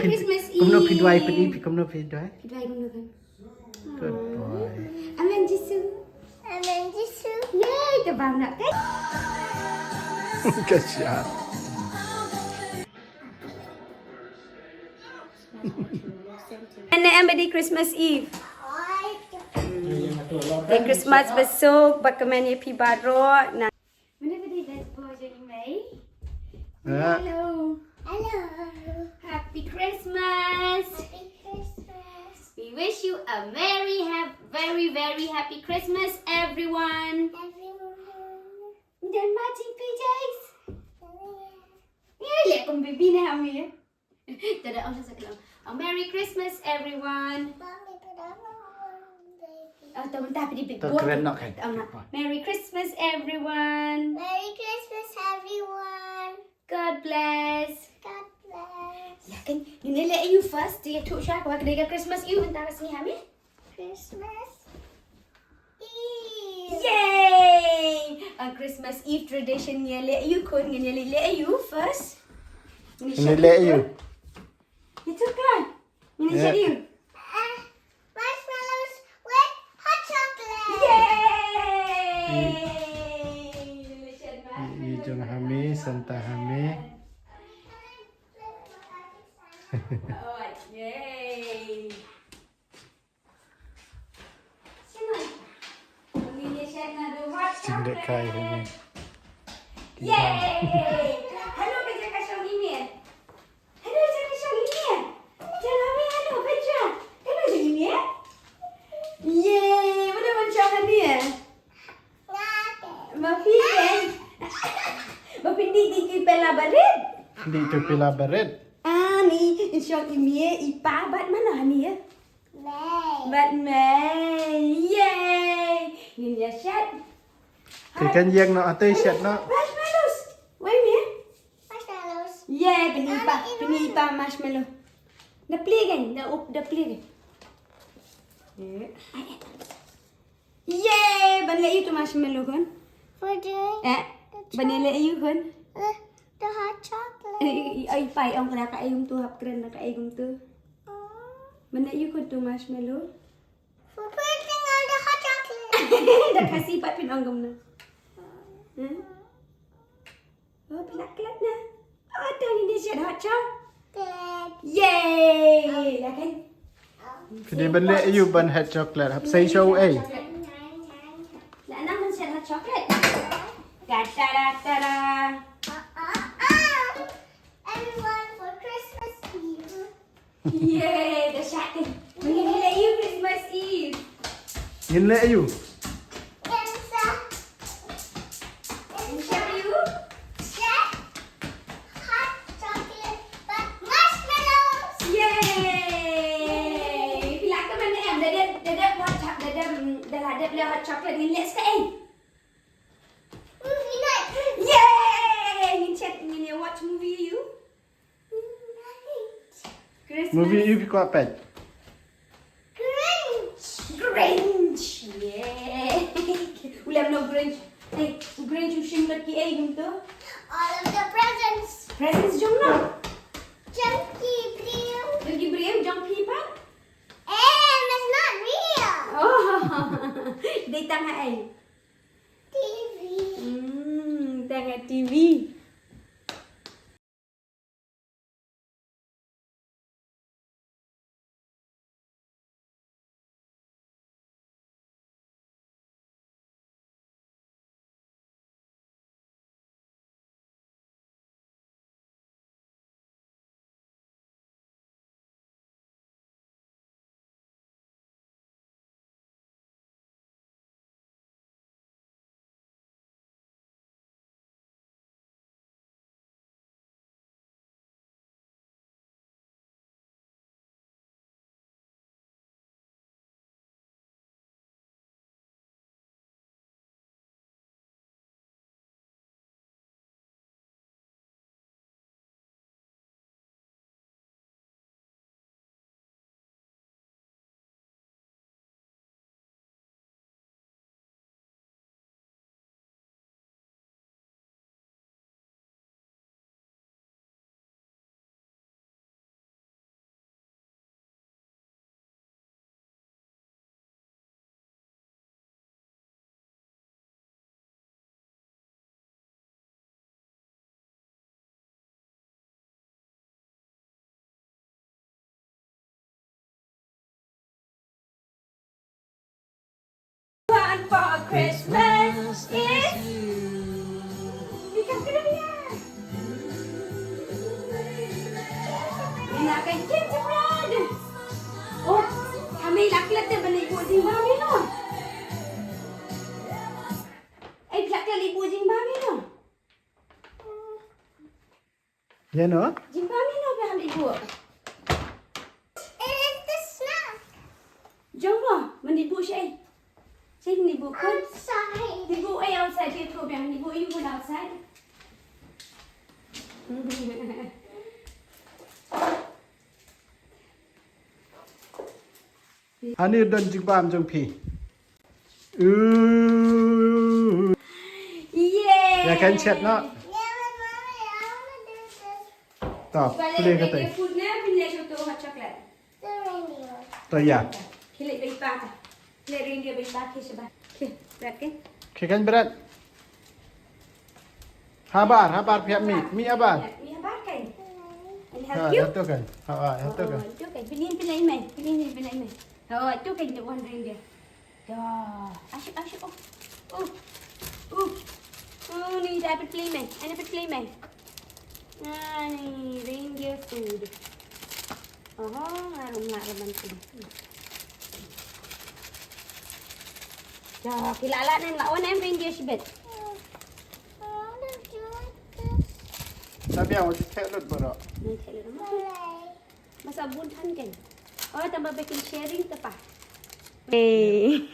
Christmas Eve. គុំនៅពីដៃពីពីគុំនៅពីដៃ Pidwai kuno kan. Good boy. Amen Jisu. Amen Jisu. Yay, kebang nak kan? Good job. And everybody Christmas Eve. Then Christmas basuk, bakmen ye pi baroh. Nah. Whenever they best boy jadi May. Hello. Hello. Happy Christmas. Happy Christmas. We wish you a very happy Christmas, everyone. Dan matching PJs. Yeah, lihat kong baby na kami ya. Tada ang sasaklang. Merry Christmas, everyone. Oh, bentar, pergi big boy. Merry Christmas, everyone. Merry Christmas, everyone. God bless. God bless. Ya kan, ni let you first. Dia tuk syah kau kedai Christmas you bentar sini kami. Christmas Eve. Yay! A Christmas Eve tradition ni let you kun ni let you first. Ni let you. Itu kan? Ini jadi you. Marshmallows with hot chocolate. Yay! Jom kami, Santa kami. Oh, yay! Cinta kai kami. Yay! Hello, kerja kasih ini. Hello, kerja kasih ini. Jangan hello, kerja. Hello, kerja ini. Yay! Mana macam ni? Mafi kan? Mafi di pela barit. Di tu pila baret. Ni insya ini ipa bat mana ni ya? May. Bat May. Yay! Ni dia set. Kan yang nak atai siat nak. Marshmallows. Wait ni. Marshmallows. Yeah, penipa marshmallow. Dah play kan? Dah play kan? Yeah, ban let you tu marshmallow kan? For doing Ban let you kan? the hot chocolate. Ay pai ong kena kat ayum tu hap keren nak kat ayum tu. Ban let you kan tu marshmallow? For putting on the hot chocolate. Dah kasih pat pin ong gam na. Oh, pelat-pelat na. Oh, dah ni dia siap hot chocolate. Yay! Dah kan? Kini benda you ban hot chocolate. Hap say show eh. Nak nak man siap hot chocolate. Ta-da-da-da-da. Everyone for Christmas Eve. Yay! Dah siap kan? Mengingat you Christmas Eve. Yin let you. Elsa. Siap you? Jet. Hot chocolate. But marshmallows. Yay! Pila ke mana em? Dah hot chocolate. Dah ada beli hot chocolate ni let's ke em? Movie night. Yay! Ni chat ni watch movie you? Christmas. Movie you kuat pet. Grinch. Yay! Ulam no Grinch. Hey, Grinch ushim lagi gitu. All of the presents. Presents jom no. Junky blue. Lagi beri jom pipa. It's not real. Oh, di tangan ai. TV. Tangan TV. Christmas is Become gonna be Nak kan gingerbread. Oh, kami laklat dia balik ibu jing mami no. Laklat ibu jing mami no. Ya no? Jing mami no ke hal ibu. It is the snack. Jom no, menibu Syai. Syai menibu kan? Outside. Nibu outside dia tu biar menibu you pun outside. Anh đi đơn chừng bàm trong phì. Yeah. Ya kan chat no. Yeah, but mommy, I want to do this. Tao, cứ đi cái tay. Food na pinle cho to hot chocolate. The reindeer. Tao ya. Kile bay pa ta. Kile reindeer bay pa ke sebab. Ke, berat ke? Khi kan berat. Habar pihak mi abar. Mi habar kan? And Ha, help you? itu kan. Ha, itu kan. Itu kan. Pilih mai. Oh, itu kan the one reindeer. Dah. Asyik. Oh, ni dapat pilih mai. Ana dapat pilih mai. Nah, ni reindeer food. Oh, ngarum tu. Dah, kilala ni lawan em reindeer sibet. I want to do like this. Tapi yang mesti cek lut baroh. Ni cek dulu. Alright. Masa bun kan kan. Oh, tambah bikin sharing tu pa. Eh.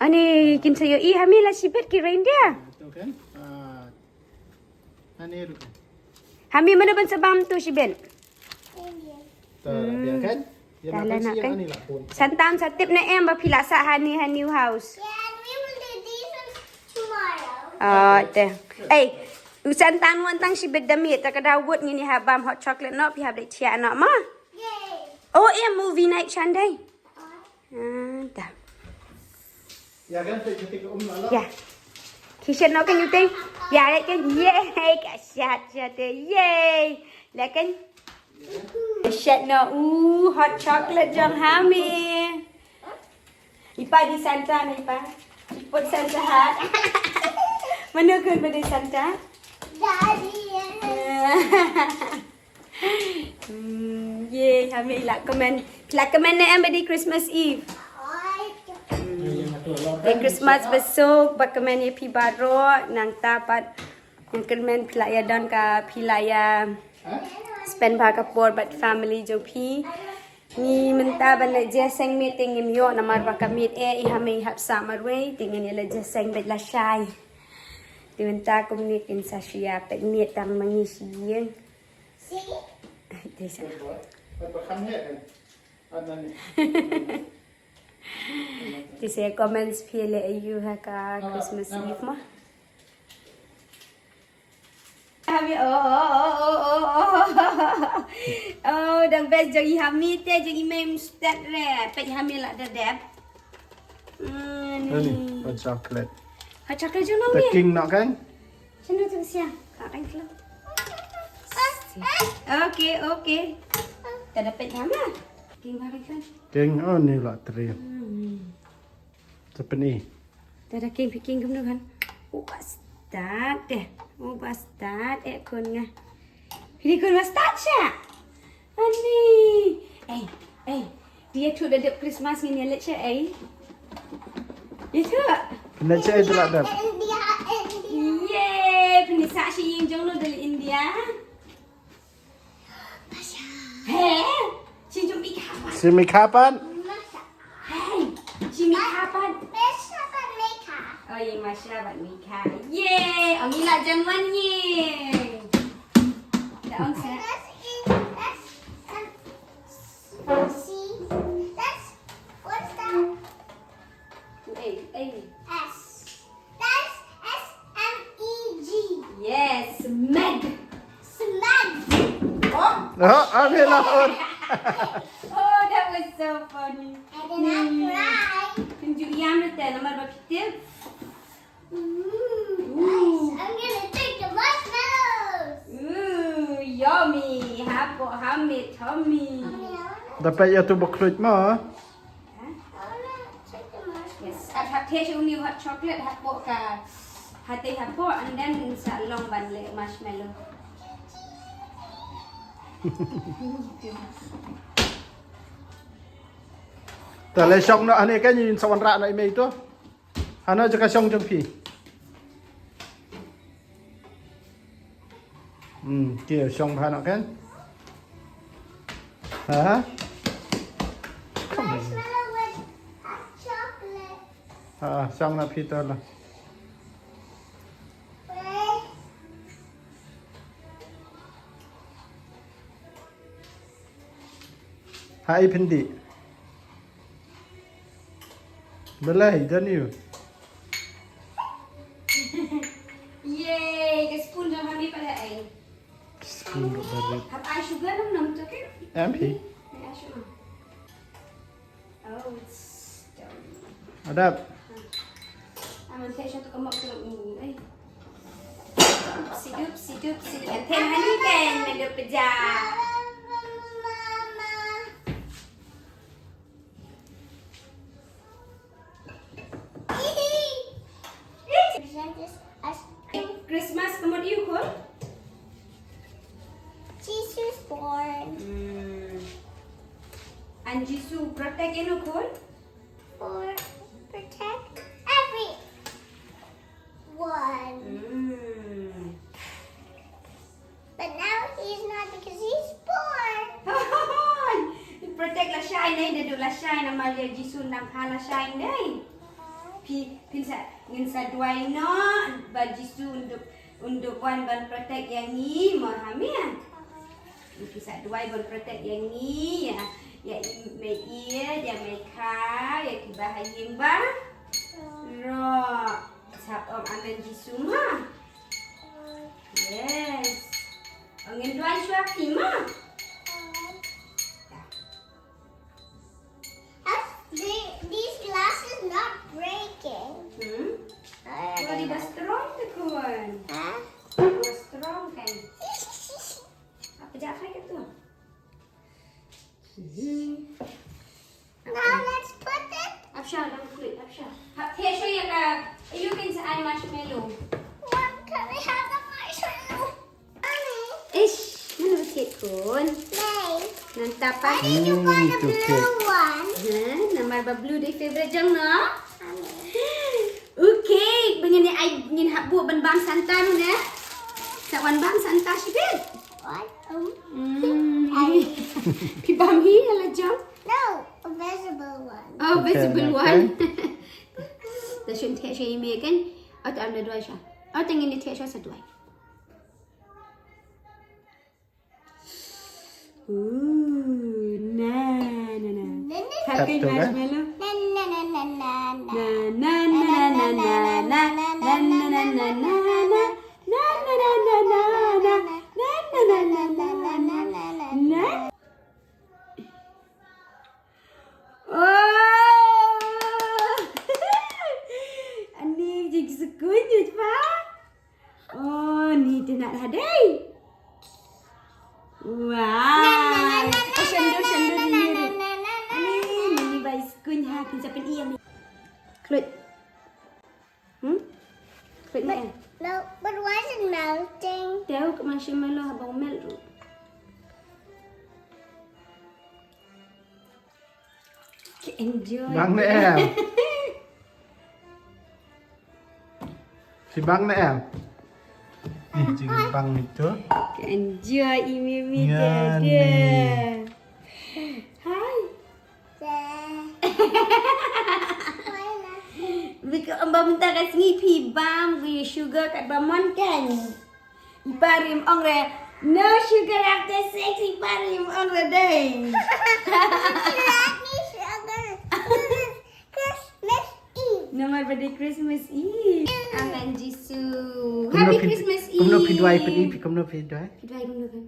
Ani kin sayo hamil lah sibet ki reindeer. Itu kan. Ani lu kan. Hamil mana ban sabam tu sibet. Reindeer. Dia kan. Dia Dah nak lah kasi nak yang kan. ani lah pun. Santam satip na em ba pila sa hani new house. Yeah, and we will do these ones tomorrow. Ah, teh. Santan wan tang sibet damit tak ada word ni habam hot chocolate no pi hab dek cia nak ma. Yay. Oh, movie night Sunday. Dah. Ya kan, ketika lah. Ya. Kisah nak kan you think? Ya, like kan? Yay, kasyat yay. Like kan? Kasyat nak. Hot chocolate jam hamil. Ipa di Santa ni, Ipa. Iput Santa hat. Mana kan pada Santa? Daddy. Yay, hamil lah komen. Lah komen na yang pada Christmas Eve. Khrismas basuk bakmen ye pi baroh nang tapat yang kermen pilaya dan ka pilaya spend ba kapor but family jo pi ni menta ban le jeseng meeting im yo namar ba kamit I hame hap samarwe dengan ye le jeseng bet la shai ti menta kumnik in sashia pek miet tam mangisi yeng See? desa Apa kami kan? Anan. desa comments pile ayu ha ka Christmas Eve mah. Oh, the best jadi hamil teh jadi mem start re. Pek hamil lah dah deb. Ini hot chocolate. Ha cakap je nak The ni. king nak kan? Sini tu siang. Kak kan kelam. Okay. Tak dapat hamil. King barang kan. King, oh ni lah teri. Seperti Tak ada king kemudian kan. Oh, bastard deh. Oh, bastard kon ngah. Ini kon bastard sya. Ani. Dia tu dah dep Christmas ni let sya Itu. kena cek itu lah dah. India. Yeay, penisa si yang jong lo dari India. Hei, si jom kapan? Simi kapan? Masha. Hei, si kapan? Masha but Mika. Oh, yang Masya buat Mika. Yeay, ang ila januan ye. Daon sa. See? What's that? S. That's SMEG. Yes, Meg. Smeg. Oh, Oh, ambil lah. oh, that was so funny. And then I cry. Tunjuk yang tu nomor berapa kita? Nice. I'm gonna take the marshmallows. Yummy. Hamid, Tommy. Mommy, I wanna. Dapat ya tu berkelut mah. I wanna. taste only hot chocolate hot pot ka hati hot pot and then sa long ban le marshmallow. Tờ lấy xong nó anh ấy cái nhìn sao ăn rạ này mày to. Hắn nói cho cái xong trong phi. Kìa xong hai nó cái. Hả? Marshmallow with hot chocolate. Xong là phi tờ là. Wait. Hai pindi. Belai dan you. Yay, cái spoon cho kami pada ai. Spoon được bari. Hab ai sugar nam tu kan? Em phi. Ai sugar. Oh, it's done. Ada. Aman taste satu kemak tu ai. Sidup. And then honey kan mendup pejah. Christmas kamu diu kol? Jesus born And Jesus protect you kol? for protect everyone. But now he's not because he's born. Protect la shine đây, để được la shine là mà giờ Jesus nằm ha la shine đây. Pin sa ngin sa duai no, ba Jesus untuk one ban protect yang ni mau hamil. Pin sa duai ban protect yang ni ya mai ia ya mai kha ya ki bahayim ba. Ro sap om akan Jesus ma. Yes. Angin duai suapi ma. These glasses not breaking. Wah, di bas strong tu kon. Huh? Bas strong kan. Apa jahat ke tu? Now let's put it. Afsha, dah kulit Afsha. Here show you you can say I marshmallow. What can we have the marshmallow? Mommy. Ish, mana cake kon? May. Nanta pa. Why did you buy the itu blue cake. one? Nama ba blue day favorite jang no? Mommy. Okay, begini ai ngin hak buat ban bang Santa nu ne. Sa wan bang Santa sibit. What? Pi bang hi ala jang. No, a visible one. Oh, Okay, visible okay. one. Dah syun tek syai mi kan? Atau anda dua syah. Atau ingin tek syah satu ai. Nah. Happy Satu, kan? marshmallow. Na na na na na na. Na na na na na na na na na na na na na na. Na na na na na na. Na na na na na na na. Na. Oh. Ani jadi sekunyut pak. Oh, ni dia nak hadai. Wow. Sendur ni. Ani bai sekuny ha pinjam ia ni. Klut. Klut ni. No, but why is it melting? Tahu ke marshmallow abang mel tu. Enjoy. Bang nè em. Si bang nè em. Nih, jangan bang itu. Enjoy imi Ya, dia. ni. Hai. Why not? Bika amba minta kat sini pi bam with sugar kat bamon kan. Iparim ong re. No sugar after sex iparim ong re day. Let me sugar. Christmas Eve. No my birthday Christmas Eve. Amen Jisu. Kamu Happy nak Christmas Eve. Kamu nak pergi dua iPad ni, kamu nak pergi dua. Pidwai kamu kan.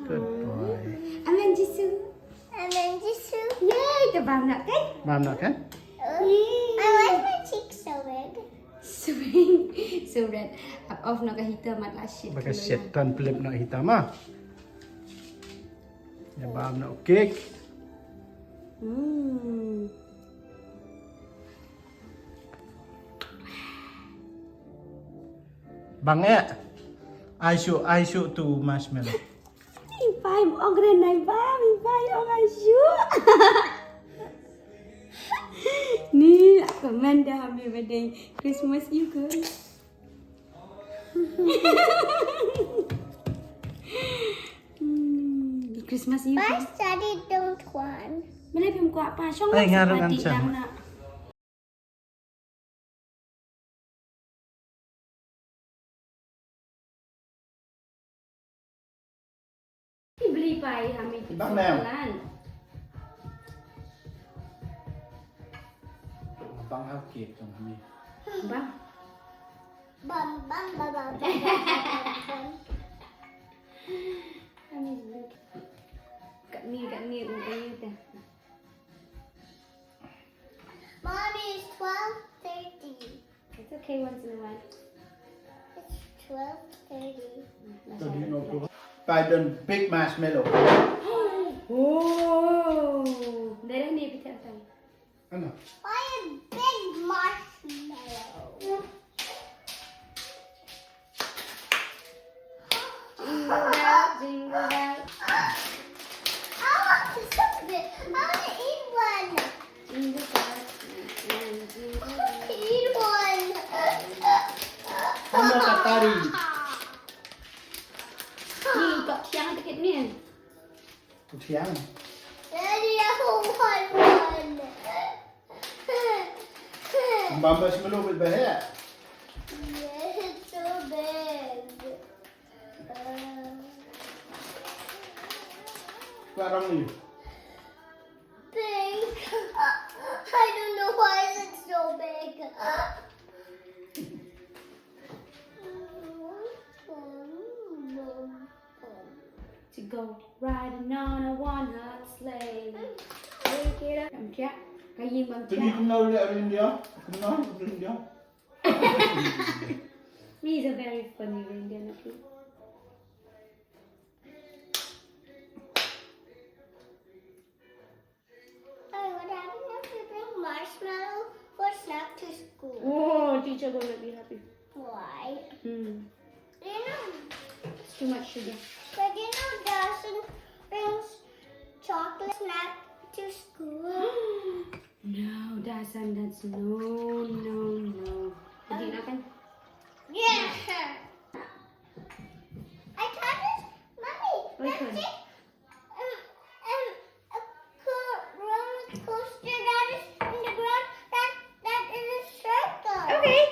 Good boy. Amen Jisu. And then just soup. Yay, kebam nak kan? Mam nak kan? I like my cheeks so big. Swing. So red. Up off nak hitam mat lah shit. Bagai setan pelip nak hitam ah. Ya mam nak cake. Bang I shoot to marshmallow. Mình phải ông cái này ba, mình phải ông ai chúa. Ni comment dah happy birthday Christmas you girl. Di Christmas you. Why study don't want? Mana phim kuat pa syong Ay, nga rin seperti ang siya. dam nak. Beli pai kami di Bang Mel. jalan. Bang have cake trong kami. Bang. Bum bum bum bum. Kami dulu. Kat ni udah dah. Mommy, it's 12:30. It's okay once in a while. It's 12:30. Tadi no to. By the big marshmallow. Oh. Darah ni kita tahu. Ano? Why a big marshmallow? Jingle bell. I want to eat one. Jingle bell. Jingle bell. Eat one. Ano katari? Ni kat siang dekat ni. Siang. Daddy, I want one. Bang marshmallow with the hair. Yes, it's so big. Parang ni. Big. I don't know why it's so big. To go riding on a one-horse sleigh. Take it up. Cầm chắc. Cái gì bằng Tadi chắc. kenal dia Reindeer. Kenal Reindeer. He's a very funny reindeer, not you? Hey, what happened if we bring marshmallow for snack to school? Oh, teacher gonna be happy. Why? You know, It's too much sugar. but you know, Dawson brings chocolate snack to school. No, that's no. Jadi nak kan? Yeah. I thought it, Mommy. Which Let's one? see. Roller coaster that is in the ground. That is a circle. Okay.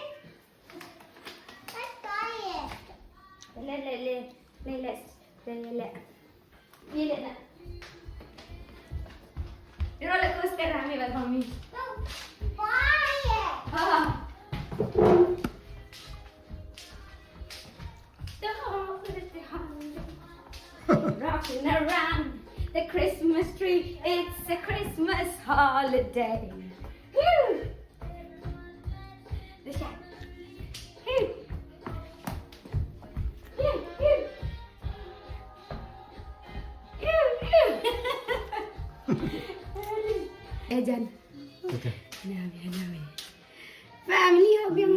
Let's buy it. Let. Ni nak. Di roller coaster kami bagi mami. No, buy it. Rocking around the Christmas tree, it's a Christmas holiday. Woo! The shot. Woo! Woo, woo. Woo, woo. Jan. Okay. Nabi. Family hug yang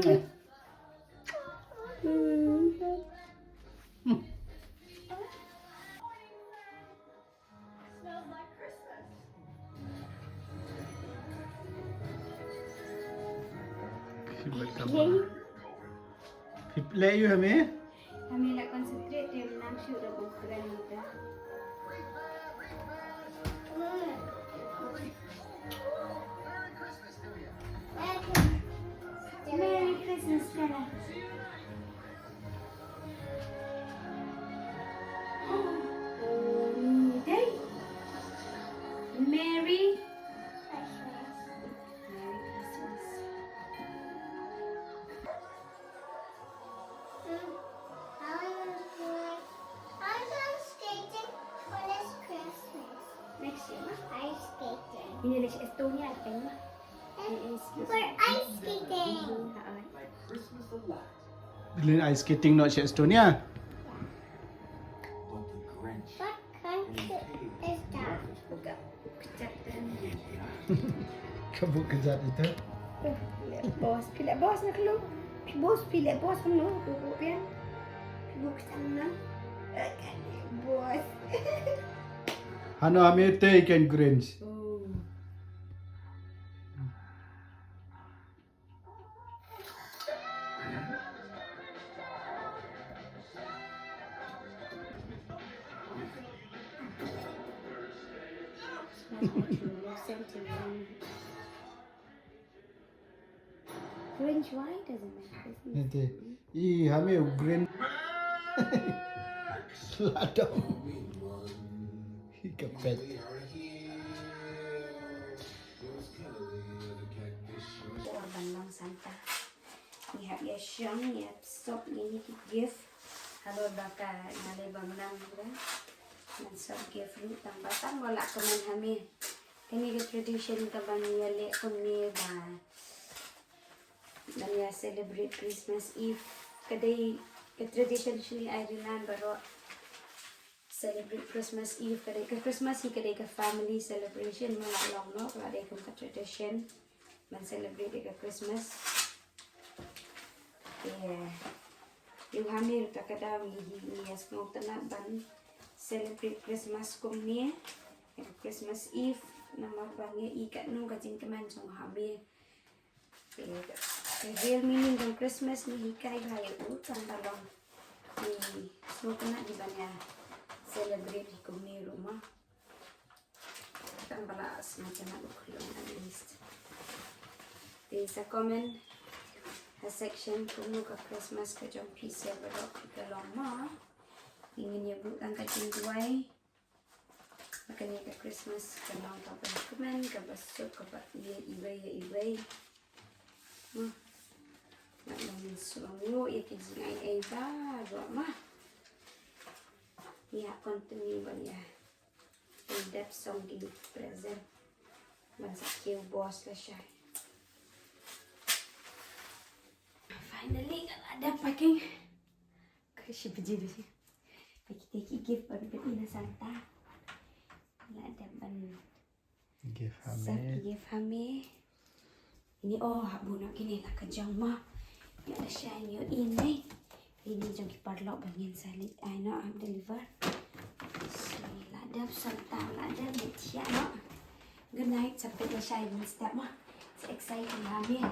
Let you have me? kami nak concentrate dia menang shoot dah bukan kita. Merry Christmas, Stella. Day. Merry Christmas. I'm skating for this Christmas. Next year, mah. Ice skating. Ini Malaysia Estonia kan, mah. For ice skating. Beli ice skating not Czech Estonia. What country is that? Buka kejap. Kabut kejap itu. Lihat bos nak keluar. bos pilih bos penuh buku kan. Buku sana. Bos. Hano ame take and greens. Oh. Orange white doesn't matter. Ete. Ame green. Ladang. Kapet. Bandang Santa. Ni hak ya syang ya stop ini gift. Halo baka nale bangunang kan. Dan stop gift lu tambatan bola kemen hami. Ini ke tradition ka bani le kunni ba. Dan ya celebrate Christmas Eve. Kadai ke tradition sini Ireland baroh celebrate Christmas Eve. Kadai ke Christmas ni kadai ke family celebration mga long no. Kadai ke tradition. Man celebrate ke Christmas. Yung hamil kakada miyas mo tanak ban celebrate Christmas kum ni. Christmas Eve nama bangi ikat no kajin keman song hamil. Real meaning ng Christmas ni hikay gaya utang talong. Ni so tanak di banya celebrate kum ni rumah. Tang balas macam nak ukulong at least. There's a comment, a section kung ka Christmas ka jong pisa baroh ka long ma. Ingin niya butang ka jingduay. Makanya ka Christmas ka long ka bakmen, ka basuk, ka ibay. Nak namin sulungo, ya kijing ay ba, doa ma. Ya, continue ba niya. In depth song di present. Bansak kiw boss la siya. Finally, ada packing. Kasi biji biji. Pagi gift baru beli na Santa. Ada ban. Give Sak gift hame. Ini habu nak kini nak kejang mah. Ya ada shine yo ini. Ini jang kiparlok bangin salit. I know I'm deliver. So, ladap Santa ladap betia no. Good night. Sampai na shine step mah. So excited hame.